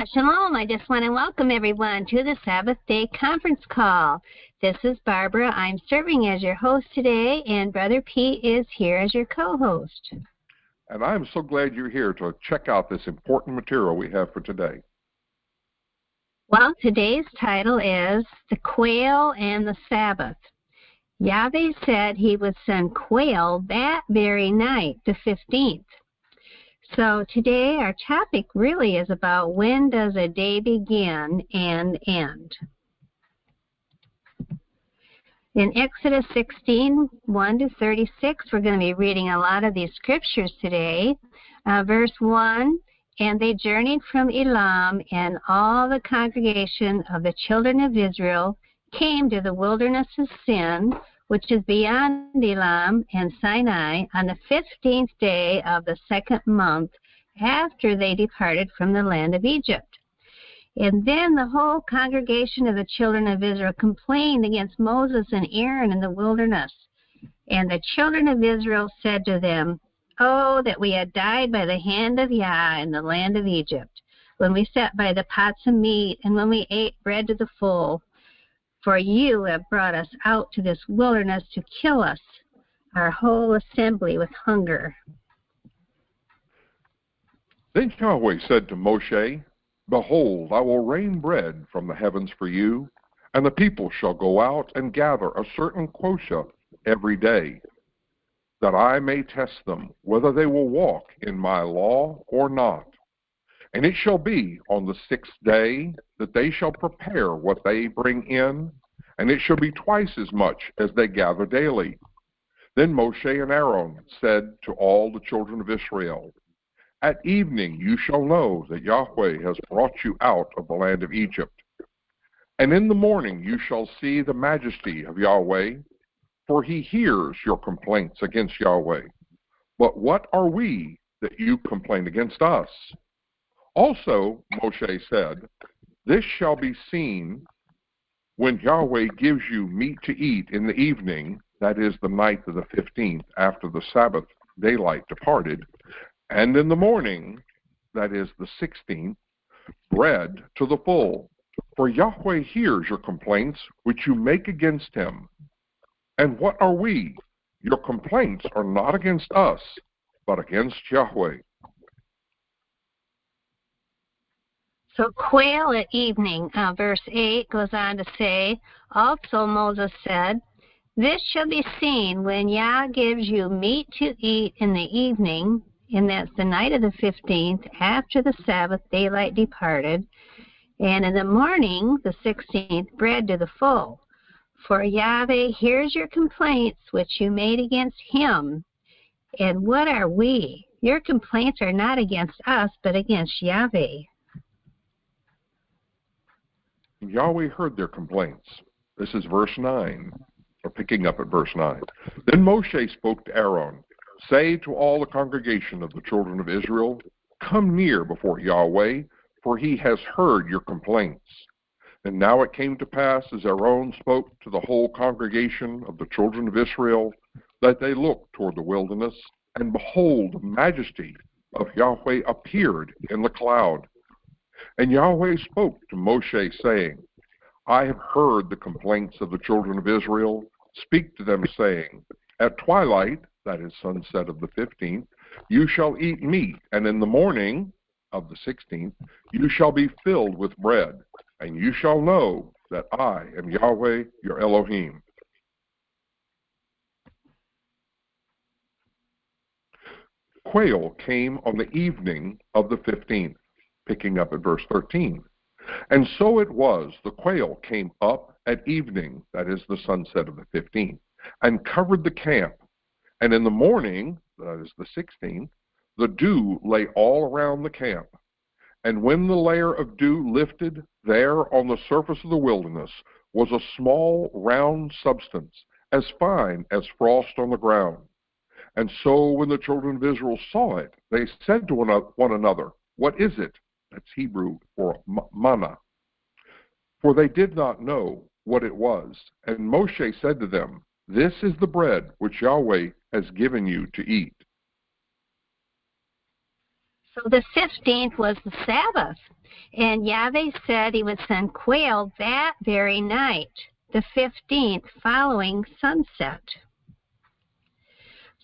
Shabbat Shalom. I just want to welcome everyone to the Sabbath-day conference call. This is Barbara. I'm serving as your host today, and Brother Pete is here as your co-host. And I'm so glad you're here to check out this important material we have for today. Well, today's title is The Quail and the Sabbath. Yahweh said he would send quail that very night, the 15th. So today our topic really is about when does a day begin and end. In Exodus 16, 1-36, we're going to be reading a lot of these scriptures today. Verse 1, and they journeyed from Elam, and all the congregation of the children of Israel came to the wilderness of Sin, which is beyond Elam and Sinai, on the 15th day of the second month after they departed from the land of Egypt. And then the whole congregation of the children of Israel complained against Moses and Aaron in the wilderness. And the children of Israel said to them, "Oh, that we had died by the hand of Yah in the land of Egypt, when we sat by the pots of meat, and when we ate bread to the full. For you have brought us out to this wilderness to kill us, our whole assembly, with hunger." Then Yahweh said to Moshe, "Behold, I will rain bread from the heavens for you, and the people shall go out and gather a certain quota every day, that I may test them, whether they will walk in my law or not. And it shall be on the 6th day that they shall prepare what they bring in, and it shall be twice as much as they gather daily." Then Moshe and Aaron said to all the children of Israel, "At evening you shall know that Yahweh has brought you out of the land of Egypt. And in the morning you shall see the majesty of Yahweh, for he hears your complaints against Yahweh. But what are we that you complain against us?" Also, Moshe said, "This shall be seen when Yahweh gives you meat to eat in the evening, that is the night of the 15th, after the Sabbath daylight departed, and in the morning, that is the 16th, bread to the full. For Yahweh hears your complaints which you make against him. And what are we? Your complaints are not against us, but against Yahweh." So quail at evening, verse 8 goes on to say, also Moses said, "This shall be seen when Yah gives you meat to eat in the evening, and that's the night of the 15th, after the Sabbath daylight departed, and in the morning, the 16th, bread to the full. For Yahweh hears your complaints which you made against him. And what are we? Your complaints are not against us, but against Yahweh." Yahweh heard their complaints. This is verse 9, or picking up at verse 9. Then Moshe spoke to Aaron, "Say to all the congregation of the children of Israel, come near before Yahweh, for he has heard your complaints." And now it came to pass, as Aaron spoke to the whole congregation of the children of Israel, that they looked toward the wilderness, and behold, the majesty of Yahweh appeared in the cloud. And Yahweh spoke to Moshe, saying, "I have heard the complaints of the children of Israel. Speak to them, saying, At twilight, that is sunset of the 15th, you shall eat meat, and in the morning of the 16th, you shall be filled with bread, and you shall know that I am Yahweh, your Elohim." Quail came on the evening of the 15th, picking up at verse 13. And so it was, the quail came up at evening, that is the sunset of the 15th, and covered the camp. And in the morning, that is the 16th, the dew lay all around the camp. And when the layer of dew lifted, there on the surface of the wilderness was a small round substance, as fine as frost on the ground. And so when the children of Israel saw it, they said to one another, "What is it?" That's Hebrew for manna. For they did not know what it was. And Moshe said to them, "This is the bread which Yahweh has given you to eat." So the 15th was the Sabbath, and Yahweh said he would send quail that very night, the 15th, following sunset.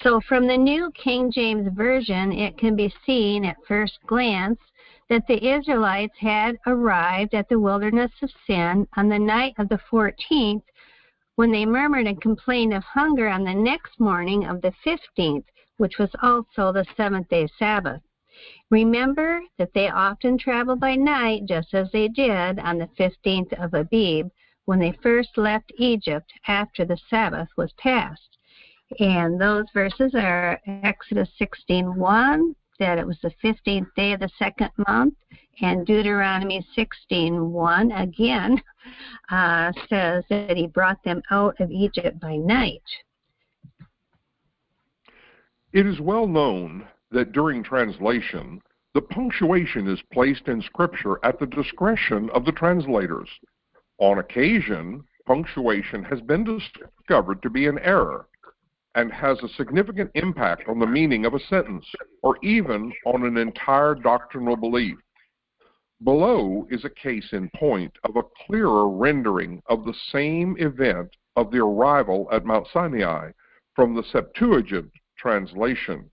So from the New King James Version, it can be seen at first glance that the Israelites had arrived at the wilderness of Sin on the night of the 14th, when they murmured and complained of hunger on the next morning of the 15th, which was also the seventh-day Sabbath. Remember that they often traveled by night, just as they did on the 15th of Abib, when they first left Egypt after the Sabbath was passed. And those verses are Exodus 16:1, that it was the 15th day of the second month, and Deuteronomy 16:1 again says that he brought them out of Egypt by night. It is well known that during translation, the punctuation is placed in Scripture at the discretion of the translators. On occasion, punctuation has been discovered to be an error and has a significant impact on the meaning of a sentence, or even on an entire doctrinal belief. Below is a case in point of a clearer rendering of the same event of the arrival at Mount Sinai from the Septuagint translation.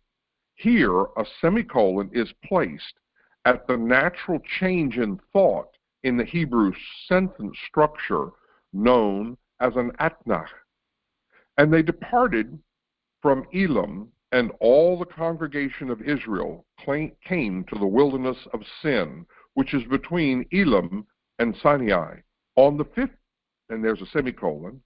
Here, a semicolon is placed at the natural change in thought in the Hebrew sentence structure known as an atnach. And they departed from Elam, and all the congregation of Israel came to the wilderness of Sin, which is between Elam and Sinai, on the 5th, and there's a semicolon,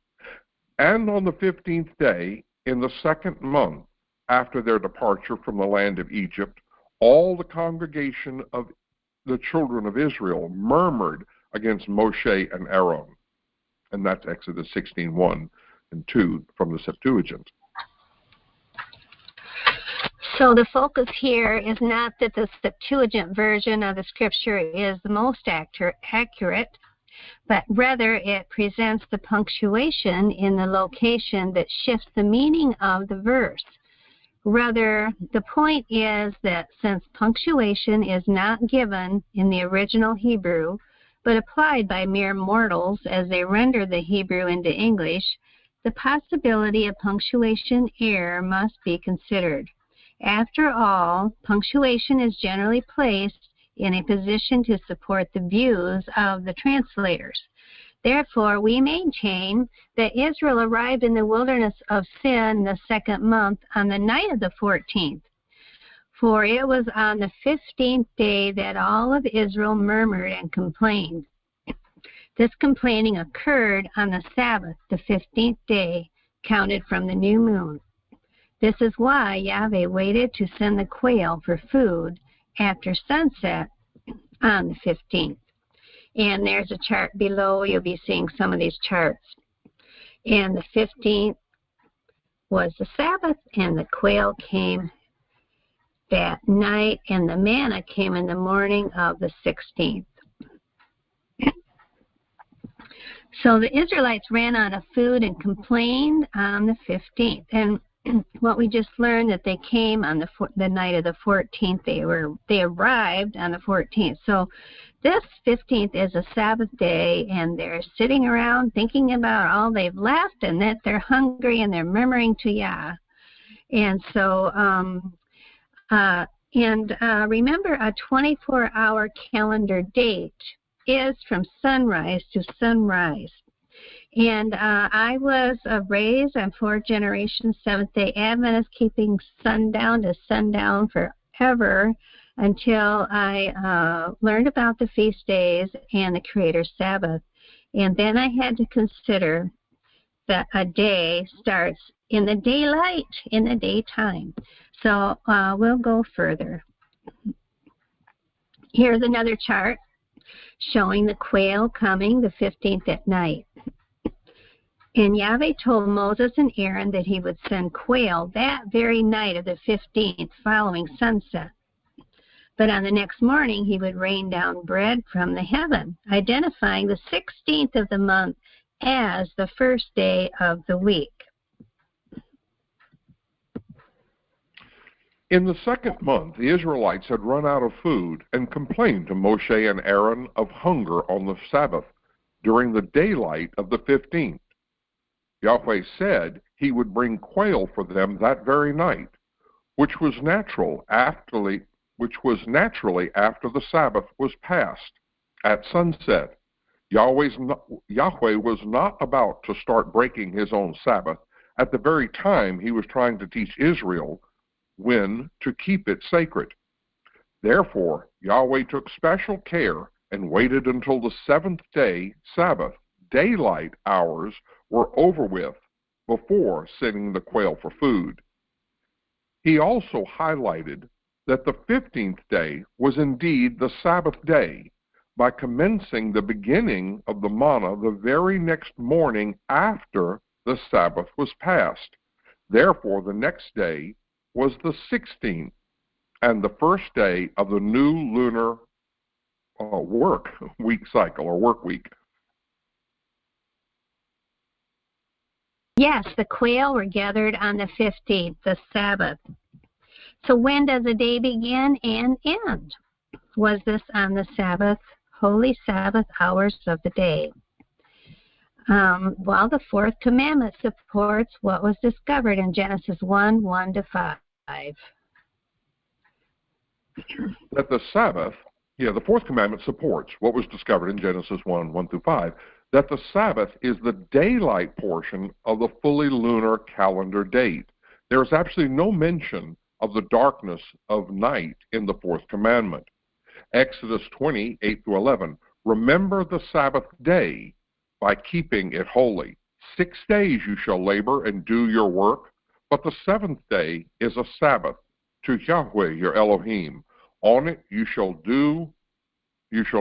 and on the 15th day in the second month after their departure from the land of Egypt, all the congregation of the children of Israel murmured against Moshe and Aaron. And that's Exodus 16:1 and 2 from the Septuagint. So the focus here is not that the Septuagint version of the Scripture is the most accurate, but rather it presents the punctuation in the location that shifts the meaning of the verse. Rather, the point is that since punctuation is not given in the original Hebrew, but applied by mere mortals as they render the Hebrew into English, the possibility of punctuation error must be considered. After all, punctuation is generally placed in a position to support the views of the translators. Therefore, we maintain that Israel arrived in the wilderness of Sin the second month on the night of the 14th. For it was on the 15th day that all of Israel murmured and complained. This complaining occurred on the Sabbath, the 15th day, counted from the new moon. This is why Yahweh waited to send the quail for food after sunset on the 15th. And there's a chart below. You'll be seeing some of these charts. And the 15th was the Sabbath, and the quail came that night, and the manna came in the morning of the 16th. So the Israelites ran out of food and complained on the 15th. And what we just learned, that they came on the night of the 14th. They arrived on the 14th. So this 15th is a Sabbath day, and they're sitting around thinking about all they've left, and that they're hungry, and they're murmuring to Yah. And so, remember, a 24-hour calendar date is from sunrise to sunrise. And I was raised on fourth generation Seventh-day Adventist, keeping sundown to sundown forever until I learned about the feast days and the Creator's Sabbath. And then I had to consider that a day starts in the daylight, in the daytime. So we'll go further. Here's another chart showing the quail coming the 15th at night. And Yahweh told Moses and Aaron that he would send quail that very night of the 15th following sunset. But on the next morning, he would rain down bread from the heaven, identifying the 16th of the month as the first day of the week. In the second month, the Israelites had run out of food and complained to Moshe and Aaron of hunger on the Sabbath during the daylight of the 15th. Yahweh said he would bring quail for them that very night, which was naturally after the Sabbath was past, at sunset. Yahweh was not about to start breaking his own Sabbath at the very time he was trying to teach Israel when to keep it sacred. Therefore, Yahweh took special care and waited until the seventh day Sabbath daylight hours were over with before sending the quail for food. He also highlighted that the 15th day was indeed the Sabbath-day by commencing the beginning of the manna the very next morning after the Sabbath was past. Therefore, the next day was the 16th and the first day of the new lunar work week cycle or work week. Yes, the quail were gathered on the 15th, the Sabbath. So when does the day begin and end? Was this on the Sabbath, holy Sabbath hours of the day? Well, the fourth commandment supports what was discovered in Genesis 1:1-5. That the Sabbath, the fourth commandment supports what was discovered in Genesis 1:1-5, that the Sabbath is the daylight portion of the fully lunar calendar date. There is absolutely no mention of the darkness of night in the fourth commandment. Exodus 20:8-11, remember the Sabbath day by keeping it holy. 6 days you shall labor and do your work, but the seventh day is a Sabbath to Yahweh your Elohim. On it you shall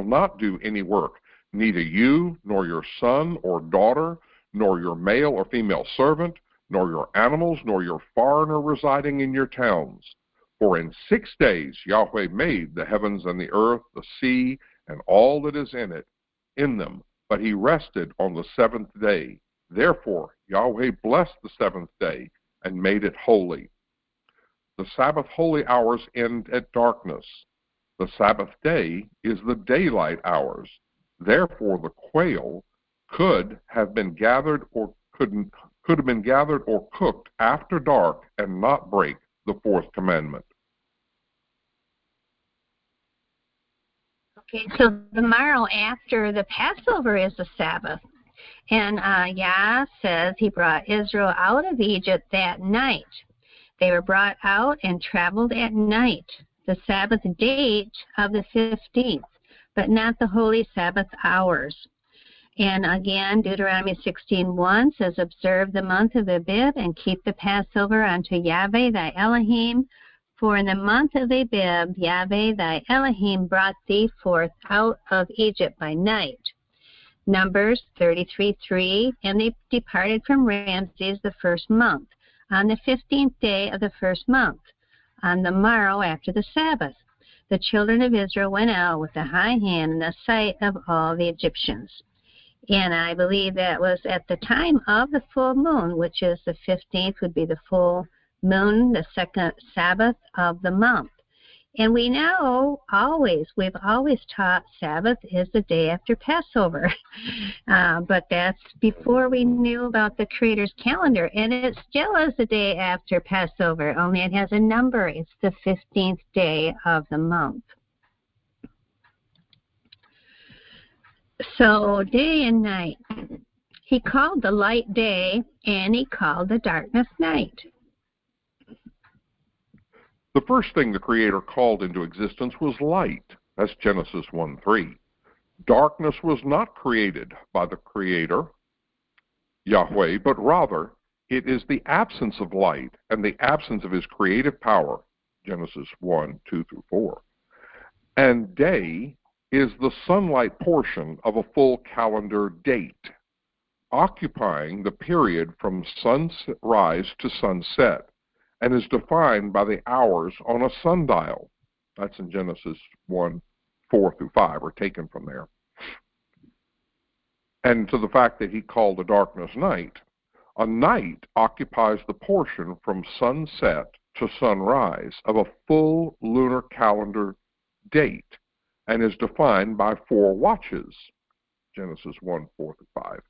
not do any work, neither you, nor your son or daughter, nor your male or female servant, nor your animals, nor your foreigner residing in your towns. For in 6 days Yahweh made the heavens and the earth, the sea, and all that is in them, but he rested on the seventh day. Therefore Yahweh blessed the seventh day and made it holy. The Sabbath holy hours end at darkness. The Sabbath day is the daylight hours. Therefore the quail could have been gathered or cooked after dark and not break the fourth commandment. Okay, so the morrow after the Passover is the Sabbath. And Yah says he brought Israel out of Egypt that night. They were brought out and traveled at night, the Sabbath date of the 15th, but not the holy Sabbath hours. And again, Deuteronomy 16:1 says, observe the month of Abib and keep the Passover unto Yahweh thy Elohim. For in the month of Abib, Yahweh thy Elohim brought thee forth out of Egypt by night. Numbers 33:3, and they departed from Ramses the first month, on the 15th day of the first month, on the morrow after the Sabbath. The children of Israel went out with a high hand in the sight of all the Egyptians. And I believe that was at the time of the full moon, which is the 15th would be the full moon, the second Sabbath of the month. And we know we've always taught Sabbath is the day after Passover. But that's before we knew about the Creator's calendar. And it still is the day after Passover, only it has a number. It's the 15th day of the month. So day and night. He called the light day, and he called the darkness night. The first thing the Creator called into existence was light. That's Genesis 1:3. Darkness was not created by the Creator, Yahweh, but rather it is the absence of light and the absence of his creative power, Genesis 1:2-4. And day is the sunlight portion of a full calendar date, occupying the period from sunrise to sunset, and is defined by the hours on a sundial. That's in Genesis 1:4-5, or taken from there. And to the fact that he called the darkness night, a night occupies the portion from sunset to sunrise of a full lunar calendar date and is defined by 4 watches, Genesis 1, 4 through 5.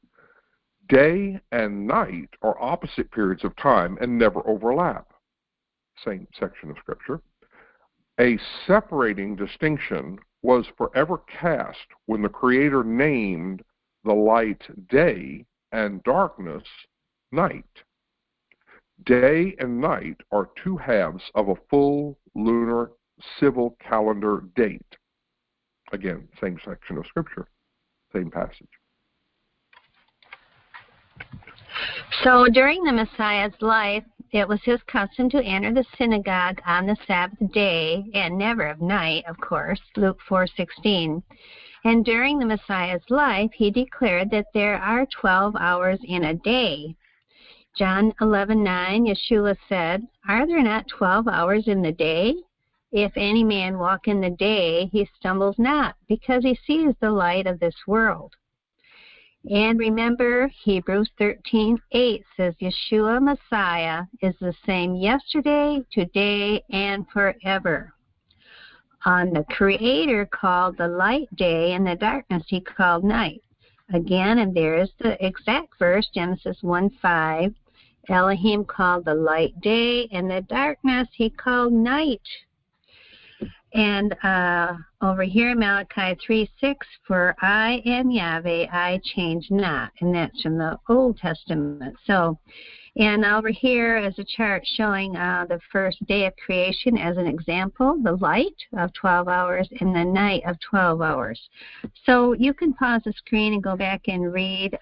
Day and night are opposite periods of time and never overlap. Same section of Scripture. A separating distinction was forever cast when the Creator named the light day and darkness night. Day and night are 2 halves of a full lunar civil calendar date. Again, same section of Scripture, same passage. So during the Messiah's life, it was his custom to enter the synagogue on the Sabbath-day and never of night, of course, Luke 4:16. And during the Messiah's life, he declared that there are 12 hours in a day. John 11:9, Yeshua said, "Are there not 12 hours in the day? If any man walk in the day, he stumbles not, because he sees the light of this world." And remember, Hebrews 13:8 says, Yeshua Messiah is the same yesterday, today, and forever. On the Creator called the light day, and the darkness he called night. Again, and there is the exact verse, Genesis 1:5. Elohim called the light day, and the darkness he called night. And over here, Malachi 3:6, for I am Yahweh, I change not. And that's from the Old Testament. So, and over here is a chart showing the first day of creation as an example, the light of 12 hours and the night of 12 hours. So you can pause the screen and go back and read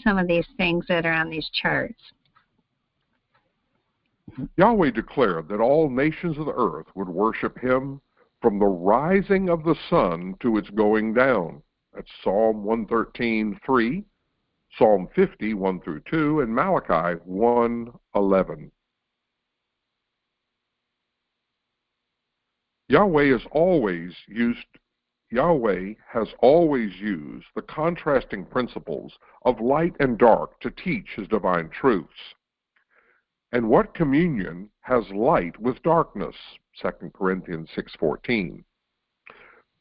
some of these things that are on these charts. Yahweh declared that all nations of the earth would worship him from the rising of the sun to its going down. That's Psalm 113:3, Psalm 50, 1 through 2, and Malachi 1:11. Yahweh has always used the contrasting principles of light and dark to teach his divine truths. And what communion has light with darkness? 2 Corinthians 6:14.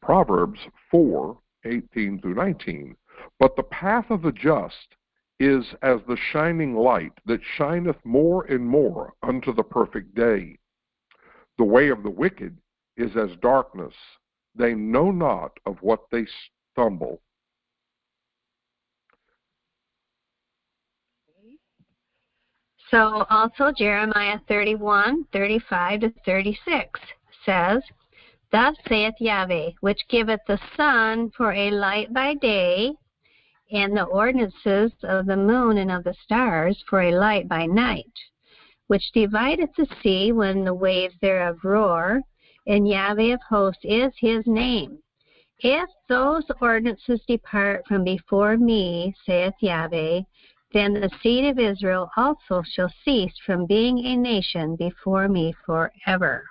Proverbs 4:18 through 19. But the path of the just is as the shining light that shineth more and more unto the perfect day. The way of the wicked is as darkness. They know not of what they stumble. So also Jeremiah 31:35 to 36 says, Thus saith Yahweh, which giveth the sun for a light by day, and the ordinances of the moon and of the stars for a light by night, which divideth the sea when the waves thereof roar, and Yahweh of hosts is his name. If those ordinances depart from before me, saith Yahweh, then the seed of Israel also shall cease from being a nation before me forever.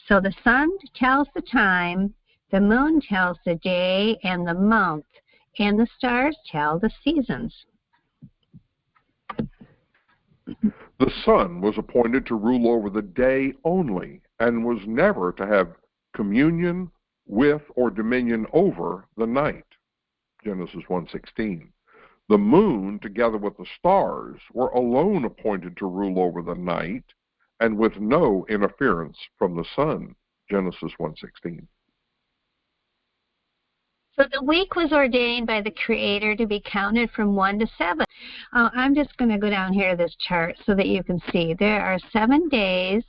So the sun tells the time, the moon tells the day and the month, and the stars tell the seasons. The sun was appointed to rule over the day only, and was never to have communion with or dominion over the night. Genesis 1:16. The moon, together with the stars, were alone appointed to rule over the night, and with no interference from the sun. Genesis 1:16. So the week was ordained by the Creator to be counted from 1 to 7. I'm just going to go down here to this chart so that you can see. There are 7 days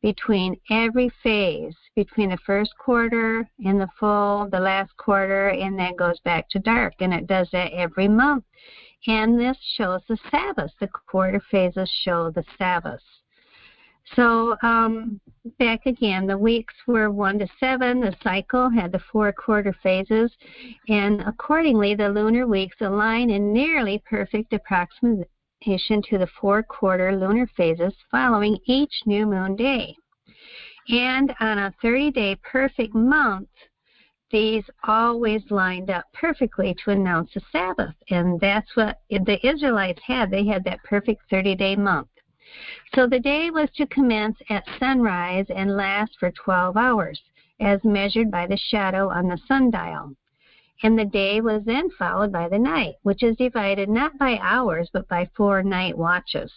between every phase, between the first quarter and the last quarter, and then goes back to dark, and it does that every month. And this shows the Sabbath. The quarter phases show the Sabbath. So back again, the weeks were 1 to 7. The cycle had the 4 quarter phases, and accordingly, the lunar weeks align in nearly perfect approximation to the 4 quarter lunar phases following each new moon day. And on a 30-day perfect month, these always lined up perfectly to announce the Sabbath. And that's what the Israelites had. They had that perfect 30-day month. So the day was to commence at sunrise and last for 12 hours, as measured by the shadow on the sundial. And the day was then followed by the night, which is divided not by hours, but by 4 night watches.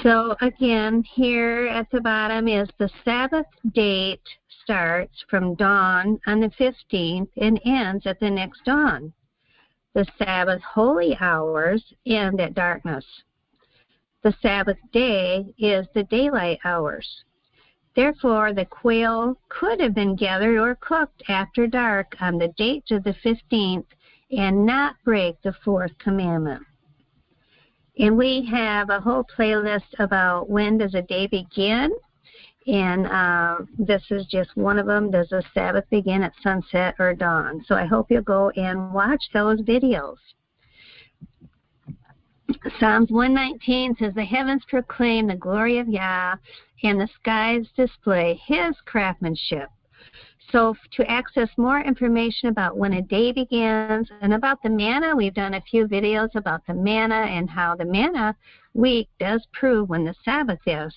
So again, here at the bottom is the Sabbath date starts from dawn on the 15th and ends at the next dawn. The Sabbath holy hours end at darkness. The Sabbath day is the daylight hours. Therefore, the quail could have been gathered or cooked after dark on the date of the 15th and not break the 4th commandment. And we have a whole playlist about when does a day begin, and this is just one of them. Does the Sabbath begin at sunset or dawn? So I hope you'll go and watch those videos. Psalms 119 says, the heavens proclaim the glory of Yah, and the skies display his craftsmanship. So to access more information about when a day begins and about the manna, we've done a few videos about the manna and how the manna week does prove when the Sabbath is.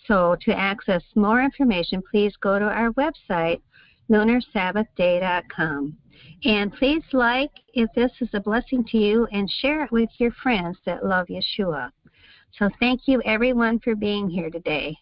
So to access more information, please go to our website, lunarsabbathday.com. And please like if this is a blessing to you and share it with your friends that love Yeshua. So thank you, everyone, for being here today.